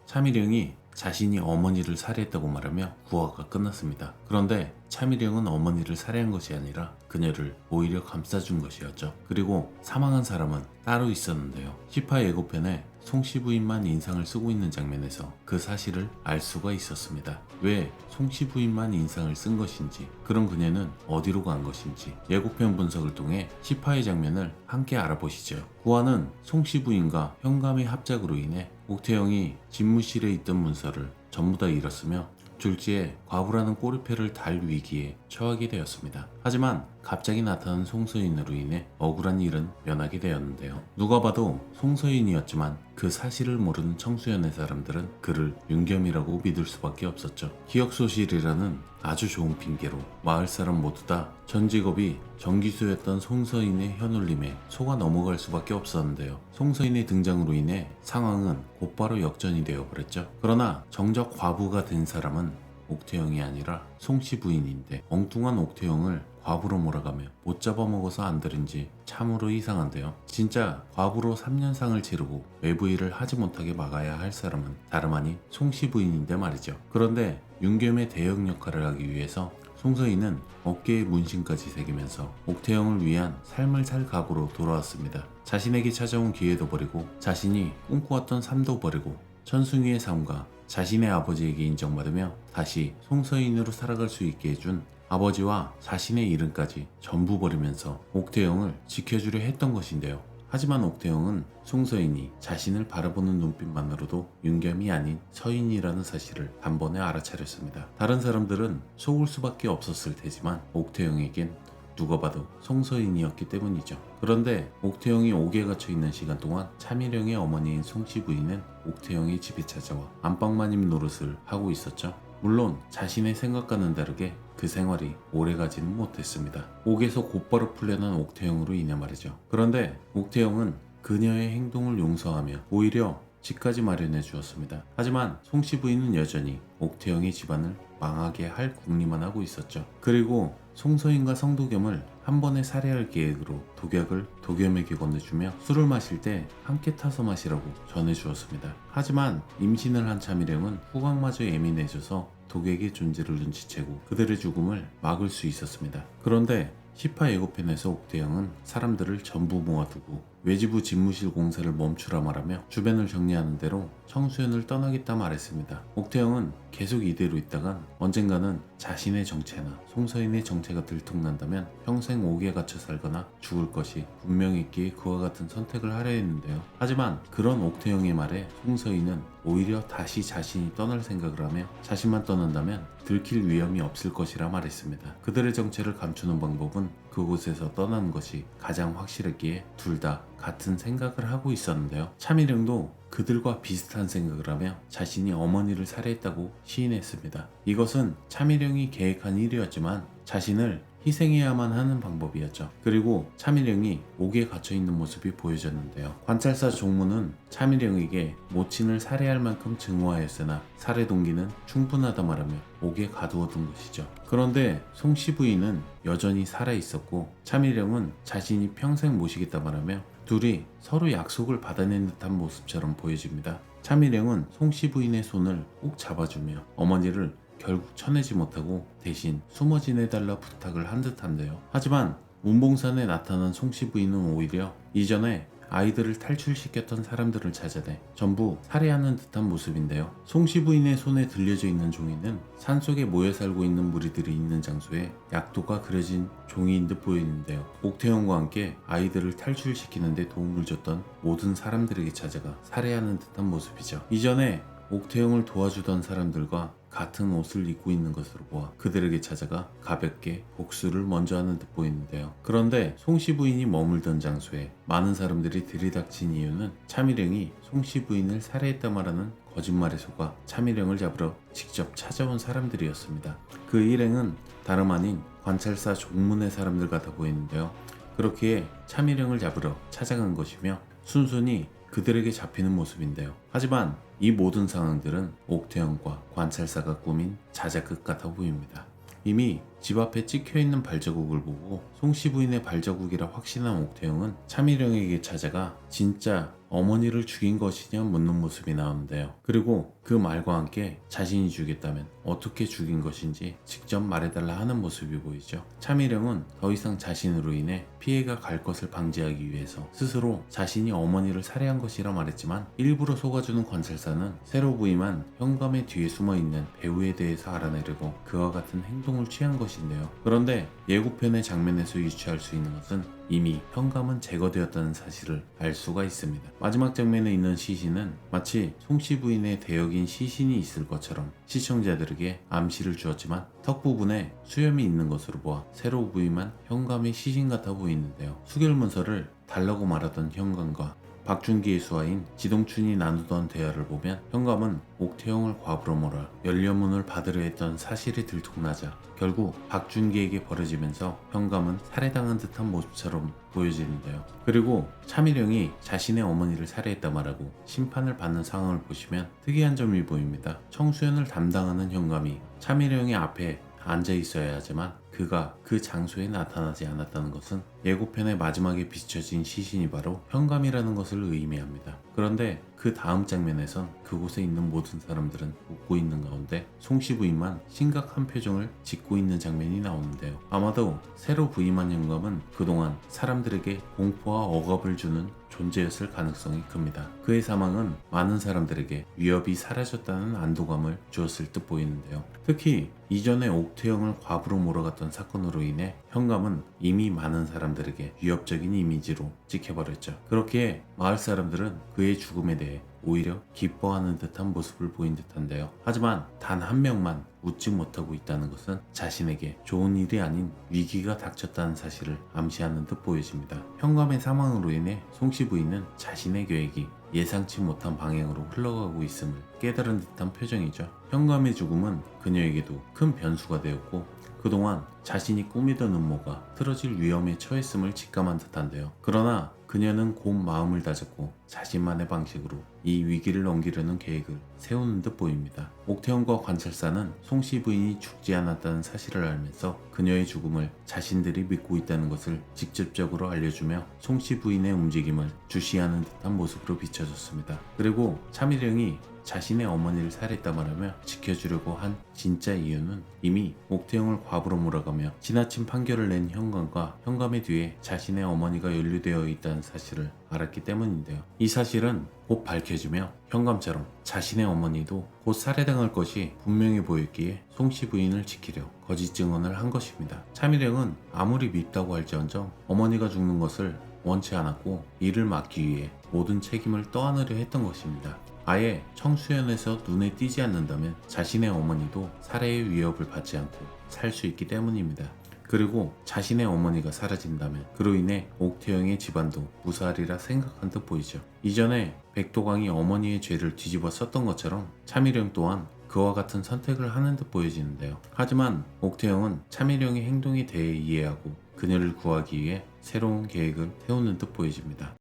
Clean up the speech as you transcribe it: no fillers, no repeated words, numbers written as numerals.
차미령이 자신이 어머니를 살해했다고 말하며 구화가 끝났습니다. 그런데 차미령은 어머니를 살해한 것이 아니라 그녀를 오히려 감싸준 것이었죠. 그리고 사망한 사람은 따로 있었는데요. 18 예고편에 송씨 부인만 인상을 쓰고 있는 장면에서 그 사실을 알 수가 있었습니다. 왜 송씨 부인만 인상을 쓴 것인지, 그럼 그녀는 어디로 간 것인지 예고편 분석을 통해 18의 장면을 함께 알아보시죠. 구화는 송씨 부인과 현감의 합작으로 인해 옥태영이 집무실에 있던 문서를 전부 다 잃었으며 졸지에 과부라는 꼬리표를 달 위기에 처하게 되었습니다. 하지만 갑자기 나타난 송서인으로 인해 억울한 일은 면하게 되었는데요. 누가 봐도 송서인이었지만 그 사실을 모르는 청수연의 사람들은 그를 윤겸이라고 믿을 수밖에 없었죠. 기억소실이라는 아주 좋은 핑계로 마을 사람 모두 다 전 직업이 전기수였던 송서인의 현울림에 속아 넘어갈 수밖에 없었는데요. 송서인의 등장으로 인해 상황은 곧바로 역전이 되어버렸죠. 그러나 정작 과부가 된 사람은 옥태영이 아니라 송씨 부인인데 엉뚱한 옥태영을 과부로 몰아가며 못 잡아먹어서 안 들은지 참으로 이상한데요. 진짜 과부로 3년상을 치르고 외부 일을 하지 못하게 막아야 할 사람은 다름 아닌 송씨 부인인데 말이죠. 그런데 윤겸의 대역 역할을 하기 위해서 송서인은 어깨에 문신까지 새기면서 옥태영을 위한 삶을 살 각오로 돌아왔습니다. 자신에게 찾아온 기회도 버리고 자신이 꿈꿔왔던 삶도 버리고 천승위의 삶과 자신의 아버지에게 인정받으며 다시 송서인으로 살아갈 수 있게 해준 아버지와 자신의 이름까지 전부 버리면서 옥태영을 지켜주려 했던 것인데요. 하지만 옥태영은 송서인이 자신을 바라보는 눈빛만으로도 윤겸이 아닌 서인이라는 사실을 단번에 알아차렸습니다. 다른 사람들은 속을 수밖에 없었을 테지만 옥태영에겐 누가 봐도 송서인이었기 때문이죠. 그런데 옥태영이 옥에 갇혀 있는 시간 동안 차미령의 어머니인 송씨 부인은 옥태영의 집에 찾아와 안방마님 노릇을 하고 있었죠. 물론 자신의 생각과는 다르게 그 생활이 오래가지는 못했습니다. 옥에서 곧바로 풀려난 옥태영으로 인해 말이죠. 그런데 옥태영은 그녀의 행동을 용서하며 오히려 집까지 마련해 주었습니다. 하지만 송씨 부인은 여전히 옥태영의 집안을 망하게 할 궁리만 하고 있었죠. 그리고 송서인과 성도겸을 한 번에 살해할 계획으로 독약을 도겸에게 건네주며 술을 마실 때 함께 타서 마시라고 전해주었습니다. 하지만 임신을 한 차미령은 후각마저 예민해져서 독약의 존재를 눈치채고 그들의 죽음을 막을 수 있었습니다. 그런데 18 예고편에서 옥태영은 사람들을 전부 모아두고 외지부 집무실 공사를 멈추라 말하며 주변을 정리하는 대로 청수연을 떠나겠다 말했습니다. 옥태영은 계속 이대로 있다간 언젠가는 자신의 정체나 송서인의 정체가 들통난다면 평생 옥에 갇혀 살거나 죽을 것이 분명했기에 그와 같은 선택을 하려 했는데요. 하지만 그런 옥태영의 말에 송서인은 오히려 다시 자신이 떠날 생각을 하며 자신만 떠난다면 들킬 위험이 없을 것이라 말했습니다. 그들의 정체를 감추는 방법은 그곳에서 떠나는 것이 가장 확실했기에 둘 다 같은 생각을 하고 있었는데요. 차미령도 그들과 비슷한 생각을 하며 자신이 어머니를 살해했다고 시인했습니다. 이것은 차미령이 계획한 일이었지만 자신을 희생해야만 하는 방법이었죠. 그리고 차미령이 옥에 갇혀있는 모습이 보여졌는데요. 관찰사 종무는 차미령에게 모친을 살해할 만큼 증오하였으나 살해 동기는 충분하다 말하며 옥에 가두어둔 것이죠. 그런데 송씨 부인은 여전히 살아있었고 차미령은 자신이 평생 모시겠다 말하며 둘이 서로 약속을 받아낸 듯한 모습처럼 보여집니다. 차미령은 송씨 부인의 손을 꼭 잡아주며 어머니를 결국 쳐내지 못하고 대신 숨어 지내달라 부탁을 한 듯한데요. 하지만 문봉산에 나타난 송씨 부인은 오히려 이전에 아이들을 탈출시켰던 사람들을 찾아내 전부 살해하는 듯한 모습인데요. 송씨 부인의 손에 들려져 있는 종이는 산속에 모여 살고 있는 무리들이 있는 장소에 약도가 그려진 종이인 듯 보이는데요. 옥태영과 함께 아이들을 탈출시키는 데 도움을 줬던 모든 사람들에게 찾아가 살해하는 듯한 모습이죠. 이전에 옥태영을 도와주던 사람들과 같은 옷을 입고 있는 것으로 보아 그들에게 찾아가 가볍게 복수를 먼저 하는 듯 보이는데요. 그런데 송씨 부인이 머물던 장소에 많은 사람들이 들이닥친 이유는 차미령이 송씨 부인을 살해했다 말하는 거짓말에 속아 차미령을 잡으러 직접 찾아온 사람들이었습니다. 그 일행은 다름 아닌 관찰사 종문의 사람들 같아 보이는데요. 그렇기에 차미령을 잡으러 찾아간 것이며 순순히 그들에게 잡히는 모습인데요. 하지만 이 모든 상황들은 옥태영과 관찰사가 꾸민 자작극 같아 보입니다. 이미 집 앞에 찍혀있는 발자국을 보고 송씨 부인의 발자국이라 확신한 옥태영은 차미령에게 찾아가 진짜 어머니를 죽인 것이냐 묻는 모습이 나오는데요. 그리고 그 말과 함께 자신이 죽였다면 어떻게 죽인 것인지 직접 말해달라 하는 모습이 보이죠. 차미령은 더 이상 자신으로 인해 피해가 갈 것을 방지하기 위해서 스스로 자신이 어머니를 살해한 것이라 말했지만 일부러 속아주는 관찰사는 새로 부임한 현감의 뒤에 숨어있는 배우에 대해서 알아내려고 그와 같은 행동을 취한 것인데요. 그런데 예고편의 장면에서 유추할 수 있는 것은 이미 현감은 제거되었다는 사실을 알 수가 있습니다. 마지막 장면에 있는 시신은 마치 송씨 부인의 대역인 시신이 있을 것처럼 시청자들에게 암시를 주었지만 턱 부분에 수염이 있는 것으로 보아 새로 부임한 현감의 시신 같아 보이는데요. 수결문서를 달라고 말하던 현감과 박준기의 수하인 지동춘이 나누던 대화를 보면 현감은 옥태영을 과부로 몰아 연료문을 받으려 했던 사실이 들통나자 결국 박준기에게 버려지면서 현감은 살해당한 듯한 모습처럼 보여지는데요. 그리고 차미령이 자신의 어머니를 살해했다 말하고 심판을 받는 상황을 보시면 특이한 점이 보입니다. 청소년을 담당하는 현감이 차미령의 앞에 앉아 있어야 하지만 그가 그 장소에 나타나지 않았다는 것은 예고편의 마지막에 비춰진 시신이 바로 현감이라는 것을 의미합니다. 그런데 그 다음 장면에선 그곳에 있는 모든 사람들은 웃고 있는 가운데 송씨 부인만 심각한 표정을 짓고 있는 장면이 나오는데요. 아마도 새로 부임한 현감은 그동안 사람들에게 공포와 억압을 주는 존재였을 가능성이 큽니다. 그의 사망은 많은 사람들에게 위협이 사라졌다는 안도감을 주었을 듯 보이는데요. 특히 이전에 옥태영을 과부로 몰아갔던 사건으로 인해 현감은 이미 많은 사람들에게 위협적인 이미지로 찍혀버렸죠. 그렇기에 마을 사람들은 그의 죽음에 대해 오히려 기뻐하는 듯한 모습을 보인 듯한데요. 하지만 단 한 명만 웃지 못하고 있다는 것은 자신에게 좋은 일이 아닌 위기가 닥쳤다는 사실을 암시하는 듯 보여집니다. 현감의 사망으로 인해 송씨 부인은 자신의 계획이 예상치 못한 방향으로 흘러가고 있음을 깨달은 듯한 표정이죠. 현감의 죽음은 그녀에게도 큰 변수가 되었고 그동안 자신이 꾸미던 음모가 틀어질 위험에 처했음을 직감한 듯한데요. 그러나 그녀는 곧 마음을 다잡고 자신만의 방식으로 이 위기를 넘기려는 계획을 세우는 듯 보입니다. 옥태영과 관찰사는 송씨 부인이 죽지 않았다는 사실을 알면서 그녀의 죽음을 자신들이 믿고 있다는 것을 직접적으로 알려주며 송씨 부인의 움직임을 주시하는 듯한 모습으로 비춰졌습니다. 그리고 차미령이 자신의 어머니를 살해했다 말하며 지켜주려고 한 진짜 이유는 이미 옥태영을 과부로 몰아가며 지나친 판결을 낸 현감과 현감의 뒤에 자신의 어머니가 연루되어 있다는 사실을 알았기 때문인데요. 이 사실은 곧 밝혀지며 현감처럼 자신의 어머니도 곧 살해당할 것이 분명해 보였기에 송씨 부인을 지키려 거짓 증언을 한 것입니다. 차미령은 아무리 밉다고 할지언정 어머니가 죽는 것을 원치 않았고 이를 막기 위해 모든 책임을 떠안으려 했던 것입니다. 아예 청수연에서 눈에 띄지 않는다면 자신의 어머니도 살해의 위협을 받지 않고 살 수 있기 때문입니다. 그리고 자신의 어머니가 사라진다면 그로 인해 옥태영의 집안도 무사하리라 생각한 듯 보이죠. 이전에 백도광이 어머니의 죄를 뒤집어 썼던 것처럼 차미령 또한 그와 같은 선택을 하는 듯 보여지는데요. 하지만 옥태영은 차미령의 행동에 대해 이해하고 그녀를 구하기 위해 새로운 계획을 세우는 듯 보여집니다.